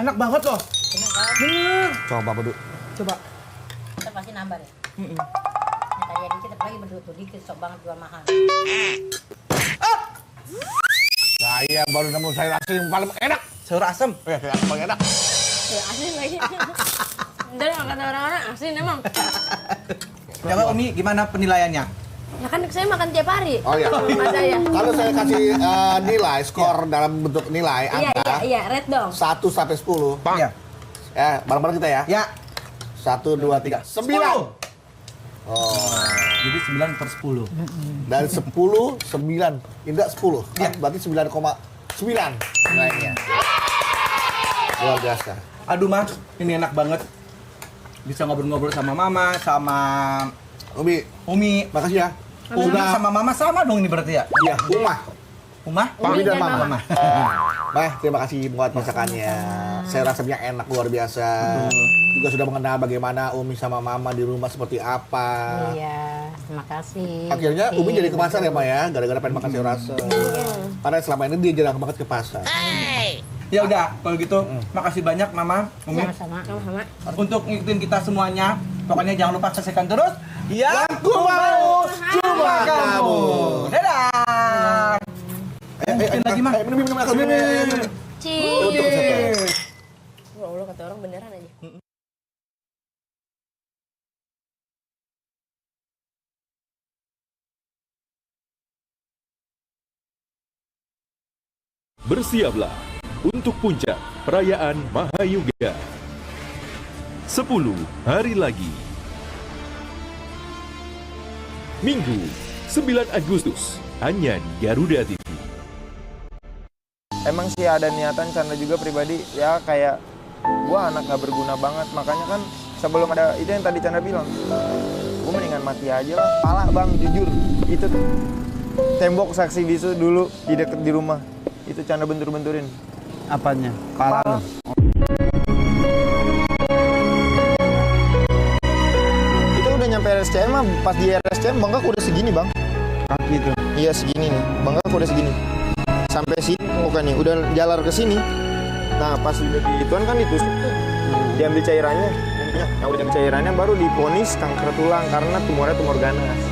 Enak banget loh. Enak kan? Bener. Coba Bedu. Coba. Kita pasti nambah deh. Mm-mm. Nah, tadi dikit lagi berdua tuh dikit sok banget jual mahal. Saya baru nemu sayur asem yang paling enak. Sayur asem. Sayur asem paling enak. Ya, asin lagi. Dan kata orang-orang asin emang. Coba Umi, gimana penilaiannya? Ya kan saya makan tiap hari. Oh iya. Rumah saya. Kalau saya kasih nilai, skor dalam bentuk nilai, angka Iya, red dong. 1 sampai 10. Ya. Ya, bareng-bareng kita ya. Ya. 1, 2, 3, 9. Oh. Jadi 9/10. Dari 10, 9. Indra 10. Ya. Berarti 9,9 nilainya. Luar biasa. Aduh Mas, ini enak banget. Bisa ngobrol-ngobrol sama Mama, sama Umi. Makasih ya. Umi sama Mama sama dong ini berarti ya? Iya, Umah. Umah? Umi dan dan Mama. Bah, terima kasih buat masakannya. Saya rasanya enak luar biasa. Juga sudah mengenal bagaimana Umi sama Mama di rumah seperti apa. Iya, terima kasih. Akhirnya Umi jadi ke pasar ya, Ma ya, gara-gara pengen makan sayur asem. Karena selama ini dia jarang banget ke pasar. Ya udah, kalau gitu makasih banyak Mama, Umi. Sama-sama. Sama-sama. Untuk ngikutin kita semuanya. Pokoknya jangan lupa saksikan terus. Yang ku mau cuma kamu. Dadah. Mungkin lagi mah. Minum. Cheers. Ya Allah, kata orang beneran aja. Bersiaplah untuk puncak perayaan Mahayuga. 10 hari lagi. Minggu, 9 Agustus, hanya di Garuda TV. Emang sih ada niatan Chandra juga pribadi, ya kayak gua anak gak berguna banget. Makanya kan sebelum ada itu yang tadi Chandra bilang, gua mendingan mati aja lah. Pala bang, jujur, itu tembok saksi bisu dulu di deket di rumah. Itu Chandra bentur-benturin. Apanya? Pala lo? Itu udah nyampe RSCM mah, pas di RSCM bengkak udah segini bang. Kaki itu. Iya segini nih, bengkak udah segini. Sampai sini bukan nih, udah jalar ke sini. Nah pas udah dituan kan ditusuk tuh, diambil cairannya. Yang udah diambil cairannya baru diponis kanker tulang karena tumornya tumor ganas.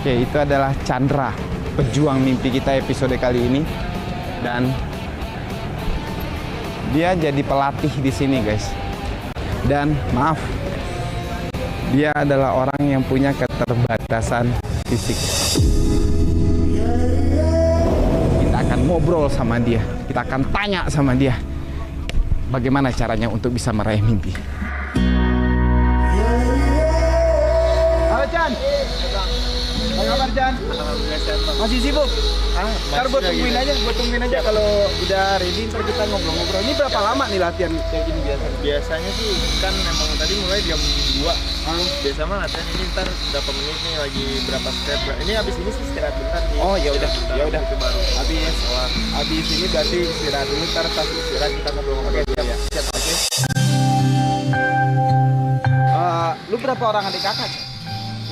Oke, itu adalah Chandra, pejuang mimpi kita episode kali ini. Dan dia jadi pelatih di sini, guys. Dan maaf, dia adalah orang yang punya keterbatasan fisik. Kita akan ngobrol sama dia, kita akan tanya sama dia bagaimana caranya untuk bisa meraih mimpi. Halo Chan. Apa kabar Chan? Alhamdulillah sehat bang. Masih sibuk? Ntar gue lagi. tungguin aja kalau udah ready, ntar kita ngobrol-ngobrol. Ini berapa lama nih latihan kayak gini biasa? Biasanya sih kan emang tadi mulai jam 2. Biasa mah latihan ini ntar berapa menit nih, lagi berapa step. Ini abis ini sih istirahat bentar nih. Oh ya udah, ya udah. Itu baru. Habis ini berarti istirahat dulu, ntar pas istirahat kita ngobrol-ngobrol dulu ya. Siap, oke. Lu berapa orang adik kakak?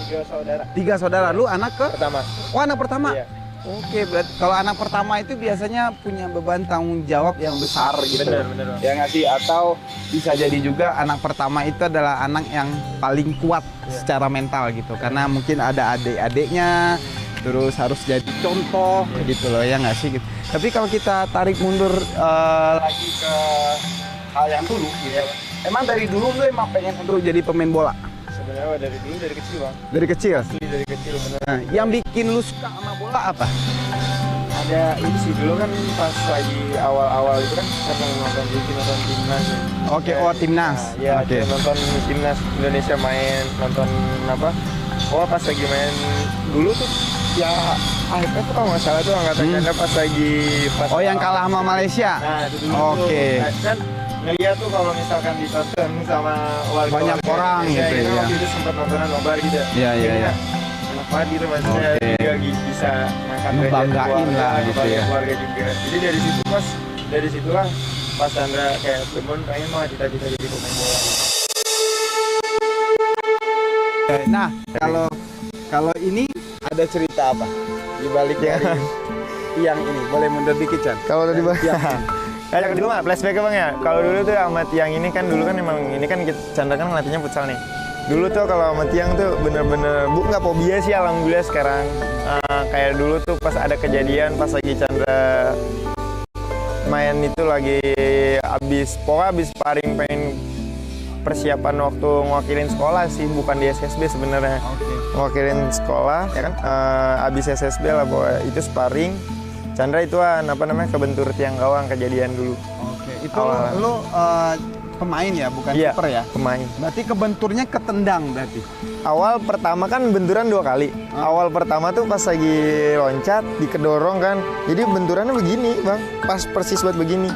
3 saudara. 3 saudara. Lu anak ke? Pertama. Oh, anak pertama? Iya. Oke, berarti kalau anak pertama itu biasanya punya beban tanggung jawab yang besar gitu. Bener. Ya nggak sih? Atau bisa jadi juga anak pertama itu adalah anak yang paling kuat secara mental gitu. Karena mungkin ada adik-adiknya, terus harus jadi contoh gitu loh, ya nggak sih? Gitu. Tapi kalau kita tarik mundur lagi ke hal yang dulu gitu. Emang dari dulu lu emang pengen untuk jadi pemain bola? Sebenarnya dari dulu, dari kecil bang. Dari kecil? Dari kecil bener. Nah, yang bikin lu suka sama bola apa? ada ini sih dulu kan pas lagi awal-awal itu kan karena nonton timnas ya. Oke, oh timnas. Nah, ya, Oke. nonton timnas Indonesia main, nonton apa? Oh pas lagi main dulu tuh ya AFF tuh kalau nggak salah tuh angkatan Chandra pas lagi pas Oh, yang kalah sama Malaysia. Nah, itu dulu Oke. tuh. Nah, kan ngeliat tuh kalau misalkan ditonton sama warga Banyak orang gitu ya. Waktu itu sempat nontonan nobar gitu. Iya, iya, Jadi, iya. enak banget gitu maksudnya Oke. juga bisa ngangkat Ngebanggain derajat keluarga, lah gitu ya. keluarga juga. Jadi dari situlah pas Chandra kayak temen pengen mah cita-cita jadi pemain bola. Nah, kalau ini ada cerita apa di balik dari tiang ini? Boleh mundur dikit, Chan? Kalau tadi bang, Tiang. kayak dulu mah flashback ya bang ya. Kalau dulu tuh sama tiang ini kan dulu kan emang ini kan Chandra kan ngelatihnya futsal nih. Dulu tuh kalau sama tiang tuh bener-bener nggak fobia sih alhamdulillah sekarang. Kayak dulu tuh pas ada kejadian pas lagi Chandra main itu lagi abis sparring pengen persiapan waktu ngewakilin sekolah sih, bukan di SSB sebenarnya. Ngewakilin sekolah ya kan, abis SSB lah pokoknya itu sparring. Chandra ituan apa namanya kebentur tiang gawang kejadian dulu. Oke, itu Awal. lu pemain ya, bukan Iya, kiper ya? pemain. Berarti kebenturnya ketendang berarti. Awal pertama kan benturan 2 kali. Awal pertama tuh pas lagi loncat dikedorong kan. Jadi benturannya begini, Bang. Pas persis buat begini.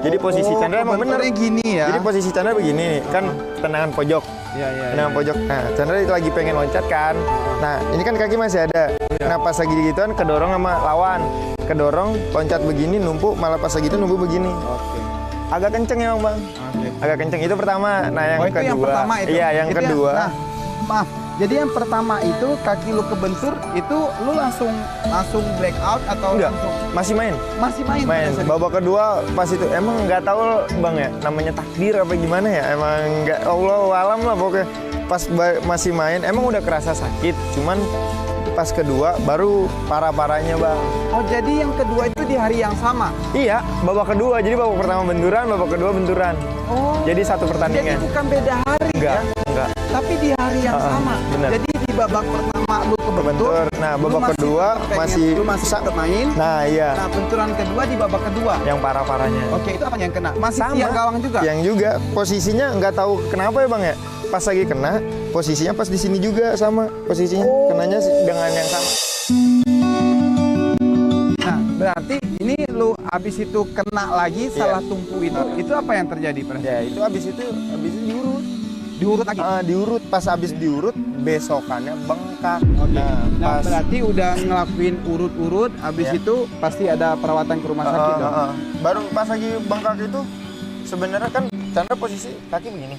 Jadi posisi Chandra emang bener. kebenturnya gini ya. Jadi posisi Chandra begini, kan tendangan pojok. Iya, iya. Tendangan pojok. Nah, Chandra lagi pengen loncat kan. Nah, ini kan kaki masih ada. Nah, pas lagi gituan kedorong sama lawan. Kedorong, loncat begini, numpuk, malah pas lagi itu numpuk begini. Oke. Agak kenceng ya, Bang. Oke. Agak kenceng itu pertama. Nah, yang itu kedua. yang pertama itu. Iya, yang Itu kedua. nah, maaf. Jadi yang pertama itu kaki lu kebentur itu lu langsung break out atau Enggak, langsung masih main. masih main? Main. pada saat itu? Babak kedua pas itu emang nggak tahu Bang ya, namanya takdir apa gimana ya. Emang nggak Allah alam lah pokoknya. Pas masih main emang udah kerasa sakit, cuman pas kedua baru parah-parahnya Bang. Oh, jadi yang kedua itu di hari yang sama. Iya, babak kedua. Jadi babak pertama benturan, babak kedua benturan. Oh. Jadi satu Jadi pertandingan. bukan beda hari Enggak, ya, enggak. tapi di hari yang sama. benar. Jadi di babak pertama lu kebentur, Kebentur. Nah, lu babak kedua lu masih tetap main. Nah, iya. Nah, benturan kedua di babak kedua. Yang parah-parahnya. Oke, itu apa yang kena? Masih Sama. tiang gawang juga. Yang juga posisinya nggak tahu kenapa ya Bang ya. Pas lagi kena, posisinya pas di sini juga sama posisinya. Kenanya dengan yang sama. Nah, berarti ini lu abis itu kena lagi salah tumpu itu apa yang terjadi pada? Ya, itu habis itu diurut. Diurut lagi. Diurut pas habis diurut besokannya bengkak. Nah, pas berarti udah ngelakuin urut-urut, abis Ya. itu pasti ada perawatan ke rumah sakit dong. baru pas lagi bengkak itu sebenarnya kan Chandra posisi kaki begini.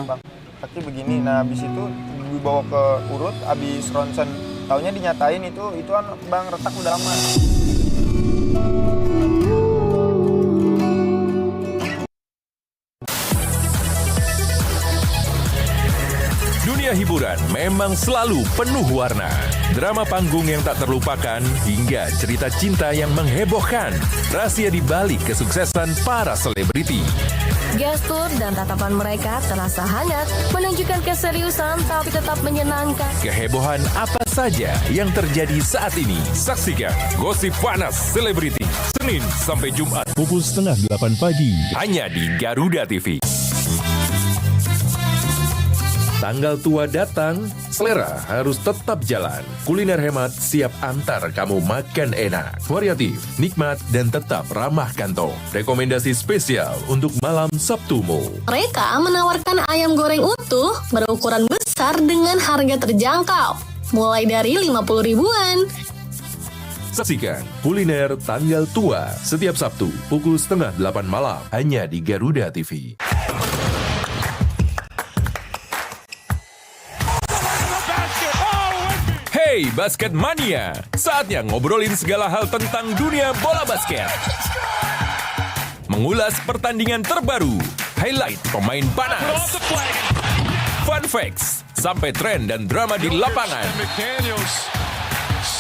Bang, kaki begini. Nah, habis itu dibawa ke urut, habis ronsen. Taunya dinyatain itu kan Bang retak udah lama. Dunia hiburan memang selalu penuh warna. Drama panggung yang tak terlupakan hingga cerita cinta yang menghebohkan. Rahasia di balik kesuksesan para selebriti. Gestur dan tatapan mereka terasa hangat, menunjukkan keseriusan tapi tetap menyenangkan. Kehebohan apa saja yang terjadi saat ini. Saksikan Gosip Panas Selebriti. Senin sampai Jumat pukul 7:30 pagi. Hanya di Garuda TV. Tanggal tua datang, selera harus tetap jalan. Kuliner hemat siap antar kamu makan enak, variatif, nikmat, dan tetap ramah kantong. Rekomendasi spesial untuk malam Sabtumu. Mereka menawarkan ayam goreng utuh berukuran besar dengan harga terjangkau, mulai dari 50 ribuan. Saksikan kuliner tanggal tua setiap Sabtu pukul 7:30 malam hanya di Garuda TV. Hey Basket Mania, saatnya ngobrolin segala hal tentang dunia bola basket. Mengulas pertandingan terbaru, highlight pemain panas, fun facts, sampai tren dan drama di lapangan.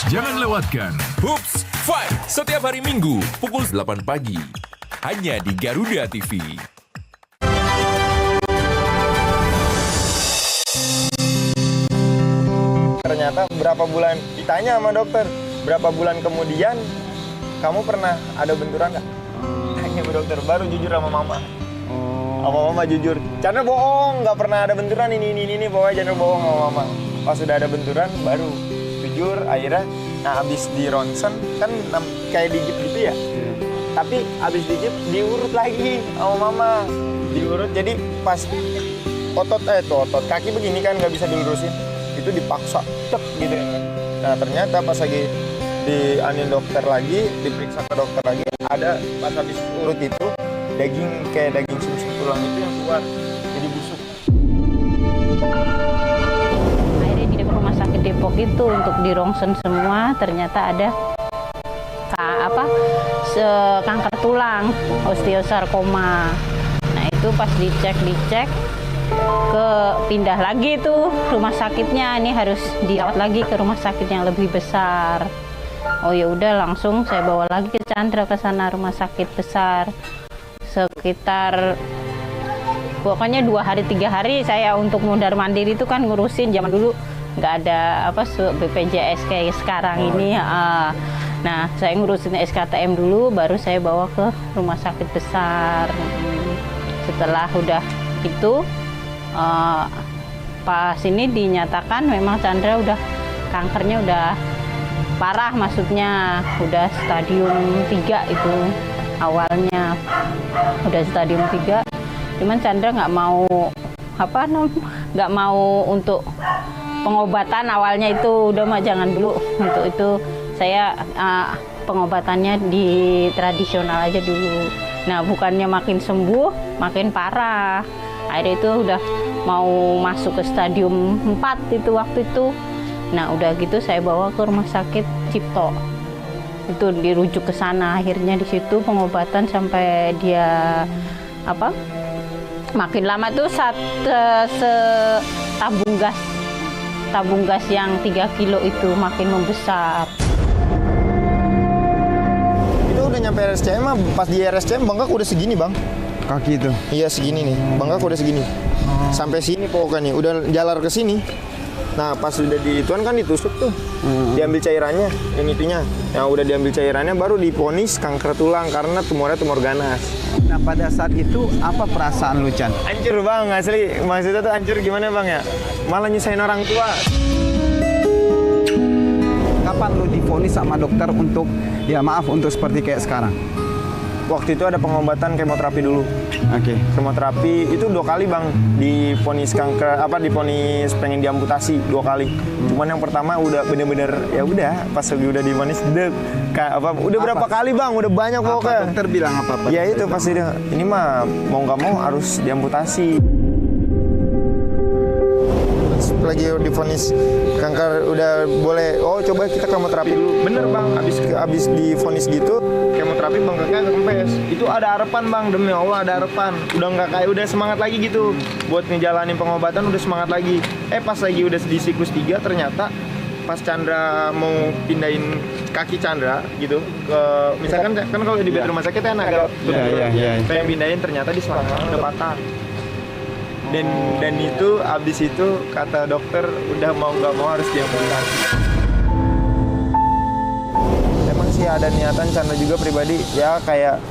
Jangan lewatkan Hoops Fight setiap hari Minggu pukul 8 pagi. Hanya di Garuda TV. Ternyata berapa bulan ditanya sama dokter, berapa bulan kemudian kamu pernah ada benturan nggak? Tanya ke dokter, baru jujur sama mama. Sama mama jujur, Chandra bohong, nggak pernah ada benturan ini, pokoknya Chandra bohong sama mama. Pas sudah ada benturan, baru jujur, akhirnya, nah abis di ronsen, kan kayak digigit gitu ya. Tapi abis digigit, diurut lagi sama mama. Diurut, jadi pas otot kaki begini kan nggak bisa dilurusin, itu dipaksa, cek gitu ya. Nah ternyata pas lagi dianin dokter lagi, diperiksa ke dokter lagi, ada pas habis urut itu daging kayak daging sum-sum tulang itu yang keluar, jadi busuk. Akhirnya di rumah sakit Depok itu untuk dirongsen semua, ternyata ada kanker tulang, osteosarkoma. Nah itu pas dicek pindah lagi tuh rumah sakitnya, ini harus dirawat lagi ke rumah sakit yang lebih besar. Oh ya udah, langsung saya bawa lagi ke Chandra ke sana, rumah sakit besar. Sekitar pokoknya 2 hari 3 hari saya untuk mundar mandir itu kan ngurusin, zaman dulu nggak ada BPJS kayak sekarang ini. Nah saya ngurusin SKTM dulu, baru saya bawa ke rumah sakit besar. Setelah udah itu pas ini dinyatakan memang Chandra udah kankernya udah parah, maksudnya udah stadium 3 itu awalnya, udah stadium 3. Cuman Chandra nggak mau untuk pengobatan awalnya itu, udah mah jangan dulu untuk itu, saya pengobatannya di tradisional aja dulu. Nah bukannya makin sembuh makin parah, akhirnya itu udah mau masuk ke stadium 4 itu waktu itu. Nah udah gitu saya bawa ke rumah sakit Cipto, itu dirujuk ke sana. Akhirnya di situ pengobatan sampai dia makin lama tuh tabung gas yang 3 kilo itu makin membesar. Itu udah nyampe RSCM mah, pas di RSCM bengkak udah segini bang. Kaki itu? Iya segini nih, bengkak udah segini. Sampai sini pokoknya nih, udah jalar ke sini. Nah pas udah dituan kan ditusuk tuh, diambil cairannya, yang itunya. Yang udah diambil cairannya baru divonis kanker tulang karena tumornya tumor ganas. Nah pada saat itu apa perasaan lu, Chan? Hancur bang, asli. Maksudnya tuh hancur gimana bang ya? Malah nyusahin orang tua. Kapan lu divonis sama dokter untuk, ya maaf, untuk seperti kayak sekarang? Waktu itu ada pengobatan kemoterapi dulu. Oke. Kemoterapi itu 2 kali bang, divonis kanker, divonis pengen diamputasi 2 kali. Cuman yang pertama udah bener-bener ya udah, pas lagi udah divonis udah berapa kali bang, udah banyak pokoknya. Dokter bilang apa? Ya itu pasti ini mah mau nggak mau harus diamputasi. Lagi divonis kanker udah boleh, coba kita kemoterapi dulu. Bener bang, abis divonis gitu kemoterapi bengkaknya agak kempes. Itu ada harapan bang, demi Allah ada harapan. Udah semangat lagi gitu buat ngejalanin pengobatan, udah semangat lagi. Pas lagi udah di siklus 3 ternyata pas Chandra mau pindahin kaki Chandra gitu ke, misalkan kan kalau di bed rumah sakit kan agak pengen pindahin, ternyata di selangkang udah patah. Dan itu abis itu kata dokter udah mau nggak mau harus diamputasi. Emang sih ada niatan Chandra juga pribadi ya, kayak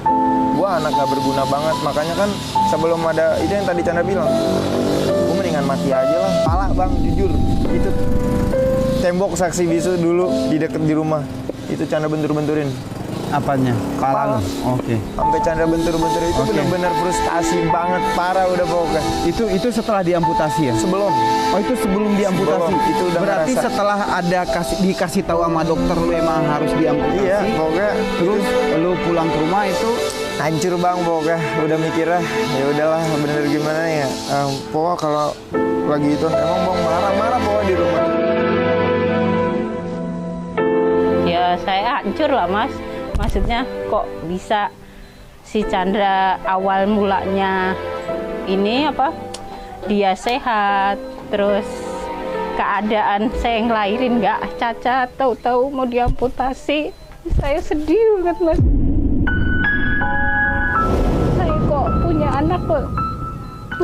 gua anak nggak berguna banget, makanya kan sebelum ada itu yang tadi Chandra bilang, gua mendingan mati aja lah. Pala bang, jujur itu tembok saksi bisu dulu di deket di rumah itu Chandra bentur-benturin. Apanya? Kepala. Oke. Sampai Chandra bentur-bentur itu benar-benar frustasi banget, parah udah pokoknya. Itu setelah diamputasi ya? Sebelum. Oh itu sebelum diamputasi. Sebelum, itu udah berarti ngerasa. Setelah ada dikasih tahu sama dokter lu emang harus diamputasi. Iya, pokoknya terus lu pulang ke rumah itu hancur bang, pokoknya udah mikirnya ya udahlah, bener gimana ya. Pokoknya kalau lagi itu emang bang marah-marah pokoknya di rumah. Ya saya hancur lah mas. Maksudnya kok bisa si Chandra awal mulanya ini dia sehat, terus keadaan saya ngelahirin nggak cacat, tahu-tahu mau diamputasi. Saya sedih banget mas. Saya kok punya anak kok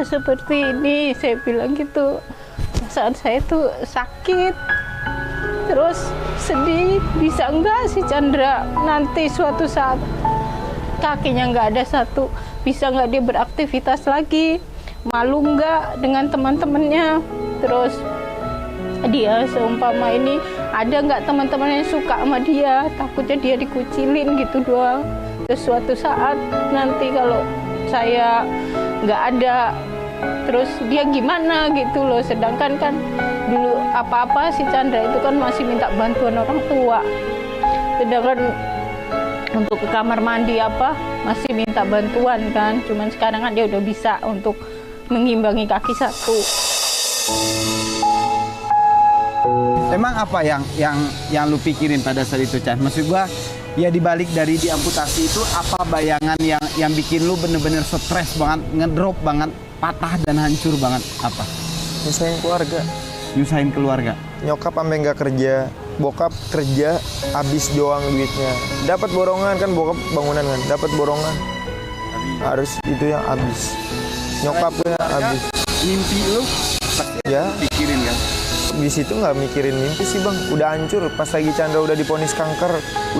seperti ini, saya bilang gitu. Saat saya tuh sakit, Terus sedih, bisa enggak si Chandra nanti suatu saat kakinya nggak ada satu, bisa nggak dia beraktivitas lagi, malu nggak dengan teman-temannya. Terus dia seumpama ini ada nggak teman-teman yang suka sama dia, takutnya dia dikucilin gitu doang. Terus suatu saat nanti kalau saya nggak ada, terus dia gimana gitu loh. Sedangkan kan dulu apa-apa si Chandra itu kan masih minta bantuan orang tua, sedangkan untuk ke kamar mandi apa masih minta bantuan kan. Cuman sekarang kan dia udah bisa untuk mengimbangi kaki satu. Emang apa yang lu pikirin pada saat itu, Chan? Maksud gua, ya dibalik dari diamputasi itu apa bayangan yang bikin lu bener-bener stres banget, ngedrop banget, patah dan hancur banget? Apa? Nyusahin keluarga. Nyusahin keluarga. Nyokap sampai nggak kerja, bokap kerja, habis doang duitnya. Dapat borongan kan, bokap bangunan kan, dapat borongan. Harus itu yang habis. Nyokapnya habis. Mimpi lu Ya, pikirin kan? di situ nggak mikirin mimpi sih bang, udah hancur. Pas lagi Chandra udah diponis kanker,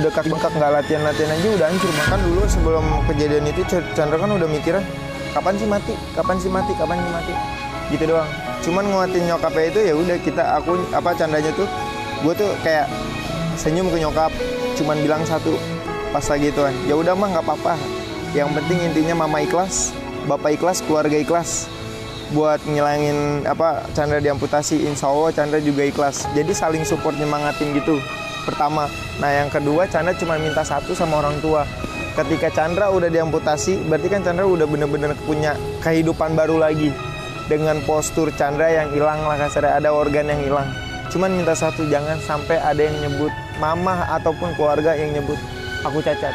udah kaki bengkak, nggak latihan aja udah hancur. Bahkan dulu sebelum kejadian itu Chandra kan udah mikirnya kapan sih mati, gitu doang. Cuman nguatin nyokapnya itu ya udah Chandranya tuh, gue tuh kayak senyum ke nyokap, cuman bilang satu pas lagi ituan, ya udah mah nggak apa-apa. Yang penting intinya mama ikhlas, bapak ikhlas, keluarga ikhlas. Buat ngilangin Chandra diamputasi, insya Allah Chandra juga ikhlas. Jadi saling support, nyemangatin gitu. Pertama. Nah yang kedua, Chandra cuma minta satu sama orang tua. Ketika Chandra udah diamputasi, berarti kan Chandra udah bener-bener punya kehidupan baru lagi. Dengan postur Chandra yang hilang lah kasarnya, ada organ yang hilang. Cuman minta satu, jangan sampai ada yang nyebut mama ataupun keluarga yang nyebut aku cacat.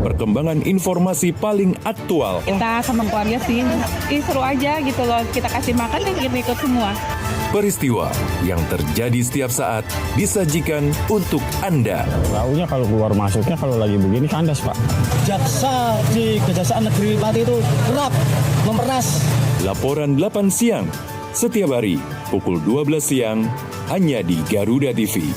Perkembangan informasi paling aktual. Kita sama keluarga sih, seru aja gitu loh. Kita kasih makan dan kita ikut semua. Peristiwa yang terjadi setiap saat disajikan untuk Anda. Launya kalau keluar masuknya kalau lagi begini kandas, Pak. Jaksa di Kejaksaan Negeri Pati itu kerap memperas. Laporan 8 siang, setiap hari pukul 12 siang, hanya di Garuda TV.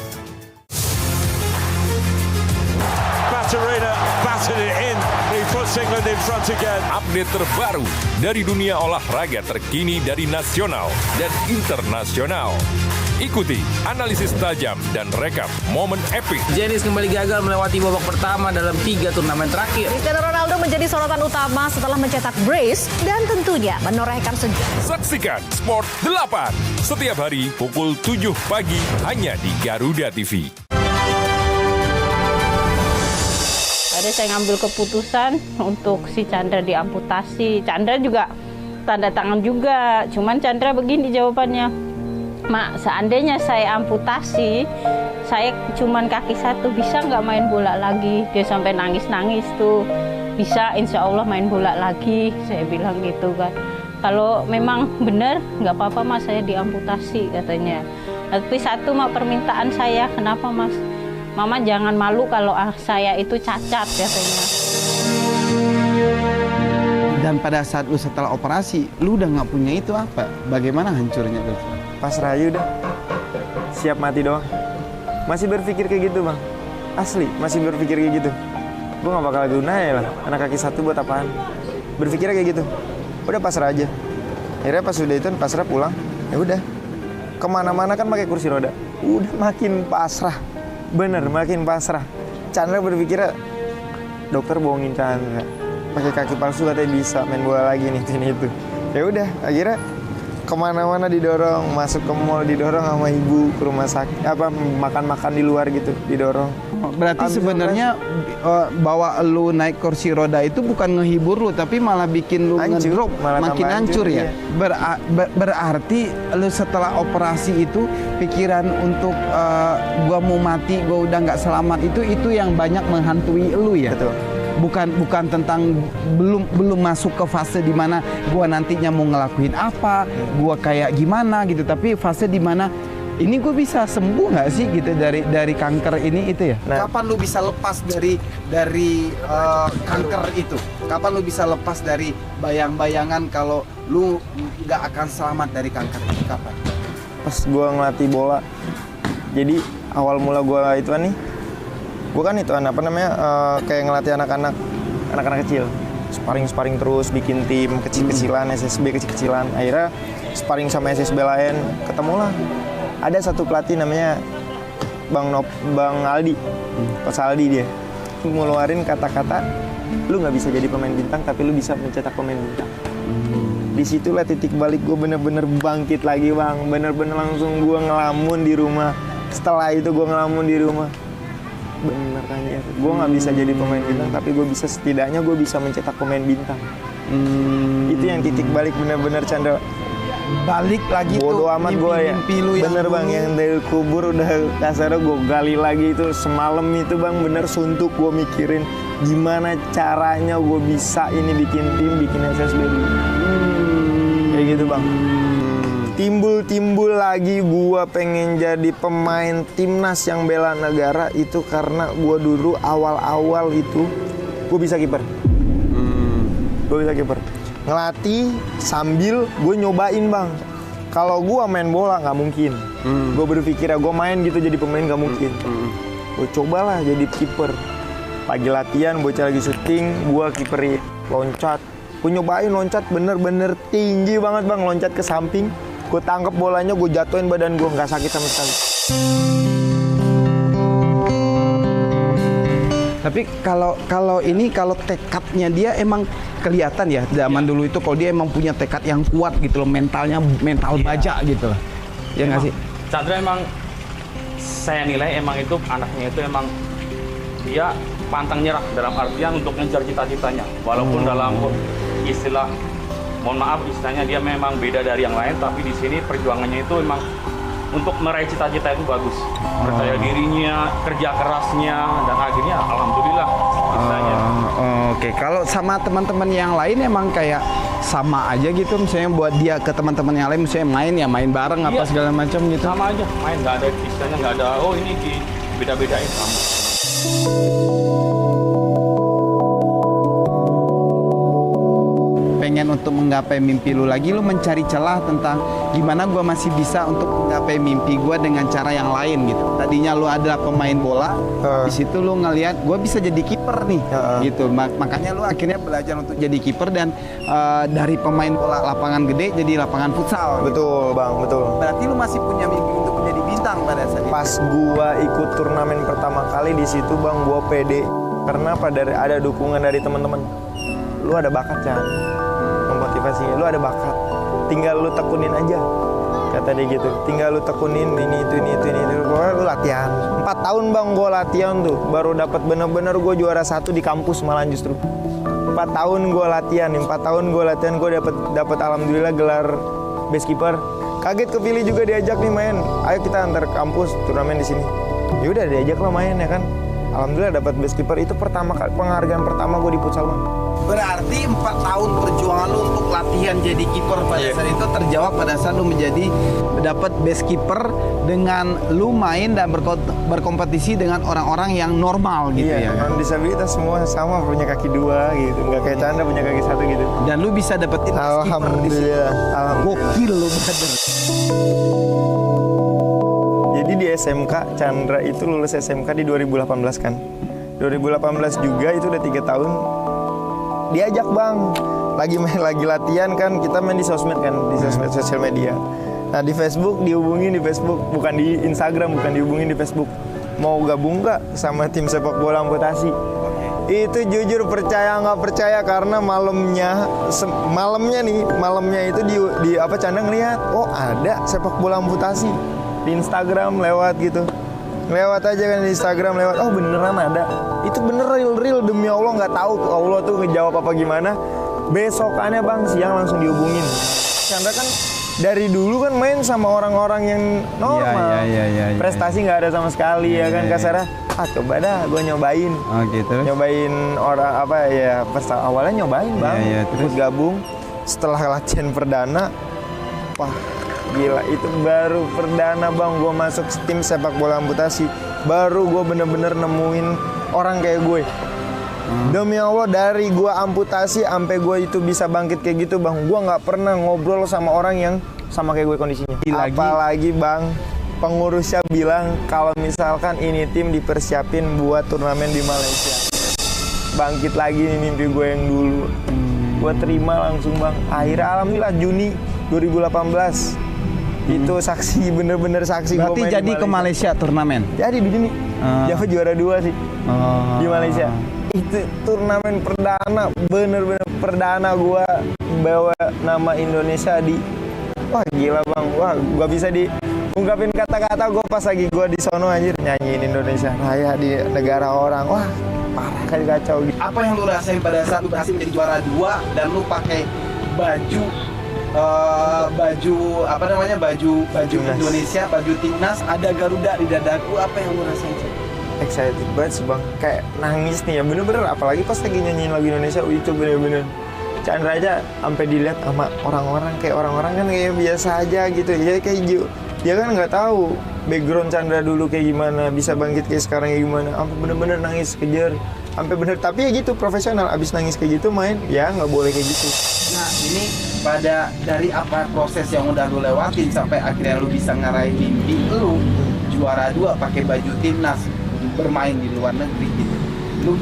Update terbaru dari dunia olahraga terkini dari nasional dan internasional. Ikuti analisis tajam dan rekap momen epik. Giannis kembali gagal melewati babak pertama dalam 3 turnamen terakhir. Cristiano Ronaldo menjadi sorotan utama setelah mencetak brace dan tentunya menorehkan sejarah. Saksikan Sport 8 setiap hari pukul 7 pagi hanya di Garuda TV. Ada saya ngambil keputusan untuk si Chandra diamputasi. Chandra juga tanda tangan juga. Cuman Chandra begini jawabannya, Mak, seandainya saya amputasi, saya cuman kaki satu, bisa nggak main bola lagi? Dia sampai nangis-nangis tuh. Bisa, insya Allah main bola lagi. Saya bilang gitu kan. Kalau memang benar, nggak apa-apa Mas, saya diamputasi katanya. Tapi satu Mak, permintaan saya, kenapa Mas? Mama jangan malu kalau saya itu cacat katanya. Dan pada saat lu setelah operasi, lu udah nggak punya itu apa? Bagaimana hancurnya tuh? Pasrah aja udah. Siap mati doang. Masih berpikir kayak gitu bang. Asli, masih berpikir kayak gitu. Gue gak bakal guna ya lah. Anak kaki satu buat apaan? Berpikirnya kayak gitu. Udah pasrah aja. Akhirnya pas udah itu pasrah pulang. Ya udah. Kemana-mana kan pakai kursi roda. Udah makin pasrah. Bener, makin pasrah. Chandra berpikirnya, dokter bohongin Chandra. Pakai kaki palsu katanya bisa main bola lagi nih, ini itu. Ya udah, akhirnya kemana-mana didorong, masuk ke mall didorong sama ibu, ke rumah sakit, makan-makan di luar gitu, didorong. Berarti sebenarnya bawa lu naik kursi roda itu bukan ngehibur lu, tapi malah bikin lu ngedrop, makin hancur ya. Berarti lu setelah operasi itu pikiran untuk gua mau mati, gua udah nggak selamat itu yang banyak menghantui lu ya. Betul. Bukan tentang belum masuk ke fase di mana gua nantinya mau ngelakuin apa, gua kayak gimana gitu, tapi fase di mana ini gue bisa sembuh nggak sih gitu dari kanker ini itu ya? Kapan lu bisa lepas dari kanker itu? Kapan lu bisa lepas dari bayang-bayangan kalau lu nggak akan selamat dari kanker itu? Kapan? Pas gue ngelatih bola. Jadi awal mula gue itu nih, gue kan itu apa namanya kayak ngelatih anak-anak kecil. Sparring terus, bikin tim kecil-kecilan, SSB kecil-kecilan. Akhirnya sparring sama SSB lain, ketemulah. Ada satu pelatih namanya Bang Aldi, Coach Aldi dia. Ngeluarin kata-kata, lu nggak bisa jadi pemain bintang, tapi lu bisa mencetak pemain bintang. Disitulah titik balik gue bener-bener bangkit lagi bang. Bener-bener langsung gue ngelamun di rumah. Setelah itu gue ngelamun di rumah. Bener kan ya, gue nggak bisa jadi pemain bintang, tapi gue bisa setidaknya gue bisa mencetak pemain bintang. Itu yang titik balik bener-bener Chandra. Balik lagi bodo amat gue ya. Bener bang, yang dari kubur udah kasarnya gue gali lagi itu semalam itu bang, bener suntuk gue mikirin gimana caranya gue bisa ini bikin tim, bikin SSB dulu. Kayak gitu bang. Timbul lagi gua pengen jadi pemain timnas yang bela negara itu karena gua dulu awal-awal itu gua bisa kiper. Gua bisa kiper. Ngelatih sambil gua nyobain bang. Kalau gua main bola nggak mungkin. Gua berpikir gua main gitu jadi pemain nggak mungkin. Gua cobalah jadi kiper. Pagi latihan, bocah lagi syuting, gua kiperin, loncat. Gua nyobain loncat bener-bener tinggi banget bang, loncat ke samping. Gue tangkep bolanya, gue jatuhin badan gue, nggak sakit sama sekali. Tapi kalau tekadnya dia emang kelihatan ya zaman dulu itu kalau dia emang punya tekad yang kuat gitu loh, mental baja gitu loh. Ya nggak sih? Chandra emang saya nilai emang itu anaknya itu emang dia pantang nyerah dalam artian untuk ngejar cita-citanya, walaupun dalam istilah mohon maaf istilahnya dia memang beda dari yang lain, tapi di sini perjuangannya itu memang untuk meraih cita-cita itu bagus. Percaya dirinya, kerja kerasnya, dan akhirnya alhamdulillah istilahnya. Oke, kalau sama teman-teman yang lain emang kayak sama aja gitu, misalnya buat dia ke teman-teman yang lain misalnya main bareng apa segala macam gitu. Sama aja, main nggak ada istilahnya, nggak ada oh ini beda-bedain sama. Pengen untuk menggapai mimpi lu lagi, lu mencari celah tentang gimana gua masih bisa untuk menggapai mimpi gua dengan cara yang lain gitu. Tadinya lu adalah pemain bola, di situ lu ngelihat gua bisa jadi kiper nih, gitu. Makanya lu akhirnya belajar untuk jadi kiper dan dari pemain bola lapangan gede jadi lapangan futsal. Betul gitu. Bang, betul. Berarti lu masih punya mimpi untuk menjadi bintang pada saat itu. Pas gua ikut turnamen pertama kali di situ bang, gua pede karena ada dukungan dari teman-teman. Lu ada bakat Chan. Motivasinya, lu ada bakat, tinggal lu tekunin aja, kata dia gitu. Tinggal lu tekunin ini itu. Pokoknya lu latihan. 4 tahun bang gue latihan tuh, baru dapat bener-bener gue juara 1 di kampus malah justru. 4 tahun gue latihan, gue dapat alhamdulillah gelar best keeper. Kaget kepilih juga diajak nih main. Ayo kita antar kampus turnamen di sini. Yaudah diajak lah main ya kan. Alhamdulillah dapat best keeper, itu penghargaan pertama gue di futsal bang. Berarti 4 tahun perjuangan lu untuk latihan jadi kiper pada saat itu terjawab pada saat lu dapat best keeper dengan lu main dan berkompetisi dengan orang-orang yang normal gitu ya. Orang disabilitas semua sama punya kaki 2 gitu, nggak kayak Chandra punya kaki 1 gitu. Dan lu bisa dapetin best keeper. Alhamdulillah. Gokil lu brother. Jadi di SMK Chandra itu lulus SMK di 2018 kan. 2018 juga itu udah 3 tahun. Diajak bang, lagi latihan kan, kita main di sosmed kan, di sosial media. Nah di Facebook dihubungin di Facebook, bukan di Instagram, bukan dihubungin di Facebook. Mau gabung nggak sama tim sepak bola amputasi? Itu jujur percaya nggak percaya karena malamnya itu di apa Chandra ngeliat, oh ada sepak bola amputasi di Instagram lewat gitu. Lewat aja kan di Instagram oh beneran ada. Itu bener real demi Allah, nggak tahu Allah tuh ngejawab apa gimana. Besokannya bang siang langsung dihubungin. Chandra kan dari dulu kan main sama orang-orang yang normal. Prestasi nggak ada sama sekali ya kan kasarnya. Coba dah gue nyobain. Gitu. Nyobain orang apa ya, awalnya nyobain bang. Terus gabung. Setelah latihan perdana, wah gila, itu baru perdana bang gue masuk tim sepak bola amputasi. Baru gue bener-bener nemuin orang kayak gue. Demi Allah, dari gue amputasi sampai gue itu bisa bangkit kayak gitu bang, gue nggak pernah ngobrol sama orang yang sama kayak gue kondisinya. Apalagi bang, pengurusnya bilang kalau misalkan ini tim dipersiapin buat turnamen di Malaysia. Bangkit lagi nih mimpi gue yang dulu. Gue terima langsung bang. Akhirnya alhamdulillah Juni 2018 itu saksi, bener-bener saksi. Berarti jadi ke Malaysia turnamen? Jadi di sini. Java juara 2 sih di Malaysia. Itu turnamen perdana, bener-bener perdana gue bawa nama Indonesia di. Wah gila bang, wah gak bisa diungkapin kata-kata. Gue pas lagi gue di sono anjir nyanyiin Indonesia Raya di negara orang. Wah parah kali, kacau gitu. Apa yang lu rasain pada saat lu berhasil menjadi juara 2 dan lu pakai baju apa namanya, baju Timnas. Indonesia, baju timnas, ada Garuda di dadaku, apa yang lu rasain sih? Excited banget sih bang, kayak nangis nih ya, bener-bener. Apalagi pas lagi nyanyiin lagu Indonesia, itu bener-bener Chandra aja sampai dilihat sama orang-orang, kayak orang-orang kan kayak biasa aja gitu ya, kayak dia kan nggak tahu background Chandra dulu kayak gimana, bisa bangkit kayak sekarang kayak gimana, sampai bener-bener nangis kejar, sampai bener. Tapi ya gitu, profesional, abis nangis kayak gitu main, ya nggak boleh kayak gitu. Nah ini dari apa proses yang udah lu lewatin sampai akhirnya lu bisa ngarahin mimpi lu juara 2 pakai baju timnas bermain di luar negeri gitu. Lu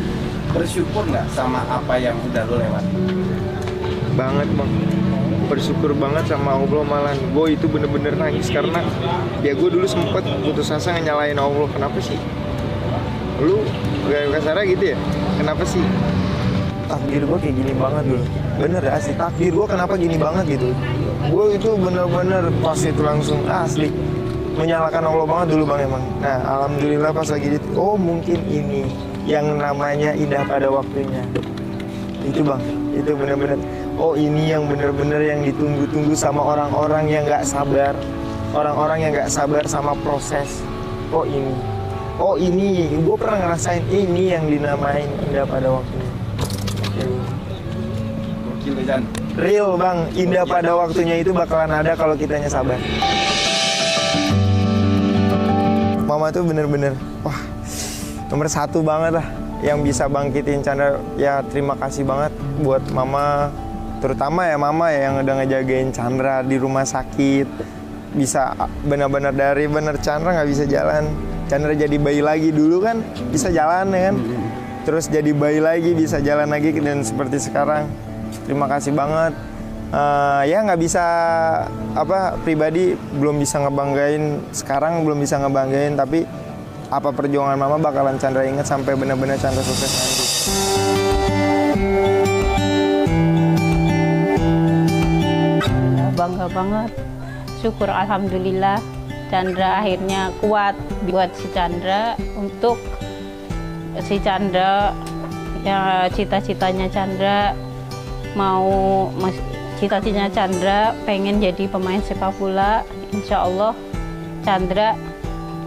bersyukur nggak sama apa yang udah lu lewatin? Banget bang, bersyukur banget sama Allah. Malah gue itu bener-bener nangis karena ya gue dulu sempet putus asa nyalain Allah. Kenapa sih lu gak kasarnya gitu ya, kenapa sih takdir gue kayak gini banget dulu, bener asli takdir gue kenapa gini banget gitu. Gue itu bener-bener pas itu langsung asli menyalahkan Allah banget dulu bang emang. Nah alhamdulillah pas lagi gitu, oh mungkin ini yang namanya indah pada waktunya. Itu bang, itu bener-bener, oh ini yang bener-bener yang ditunggu-tunggu sama orang-orang yang gak sabar. Orang-orang yang gak sabar sama proses. Oh ini, gue pernah ngerasain ini yang dinamain indah pada waktunya. Gokil Jan. Real bang, indah pada waktunya itu bakalan ada kalau kitanya sabar. Mama tuh bener-bener, wah nomor 1 banget lah yang bisa bangkitin Chandra. Ya terima kasih banget buat mama, terutama ya mama ya yang udah ngejagain Chandra di rumah sakit. Bisa benar-benar dari bener Chandra nggak bisa jalan, Chandra jadi bayi lagi. Dulu kan bisa jalan ya kan, terus jadi bayi lagi bisa jalan lagi, dan seperti sekarang. Terima kasih banget. Ya nggak bisa pribadi belum bisa ngebanggain sekarang, belum bisa ngebanggain, tapi apa perjuangan mama bakalan Chandra inget sampai benar-benar Chandra sukses nanti. Bangga banget, syukur alhamdulillah Chandra akhirnya kuat. Buat si Chandra, untuk si Chandra ya cita-citanya Chandra cita-citanya Chandra pengen jadi pemain sepak bola. Insya Allah Chandra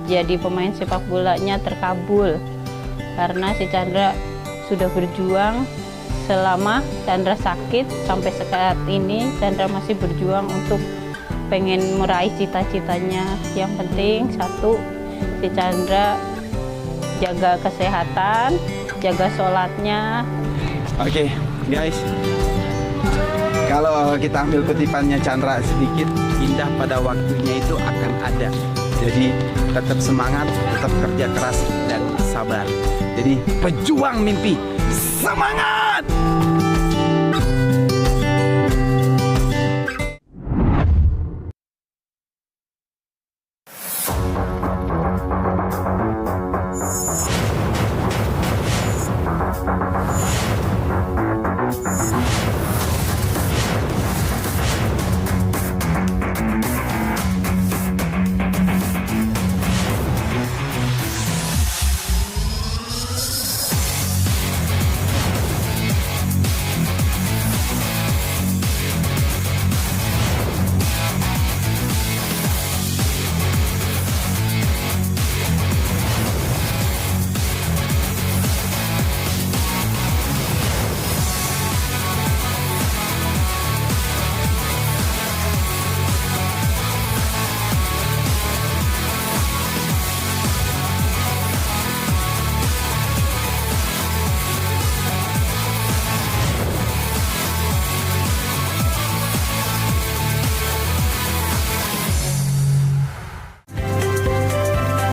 jadi pemain sepak bolanya terkabul, karena si Chandra sudah berjuang selama Chandra sakit sampai saat ini. Chandra masih berjuang untuk pengen meraih cita-citanya. Yang penting satu, si Chandra jaga kesehatan, jaga sholatnya. Oke, guys, kalau kita ambil kutipannya Chandra sedikit, indah pada waktunya itu akan ada. Jadi tetap semangat, tetap kerja keras dan sabar. Jadi pejuang mimpi, semangat!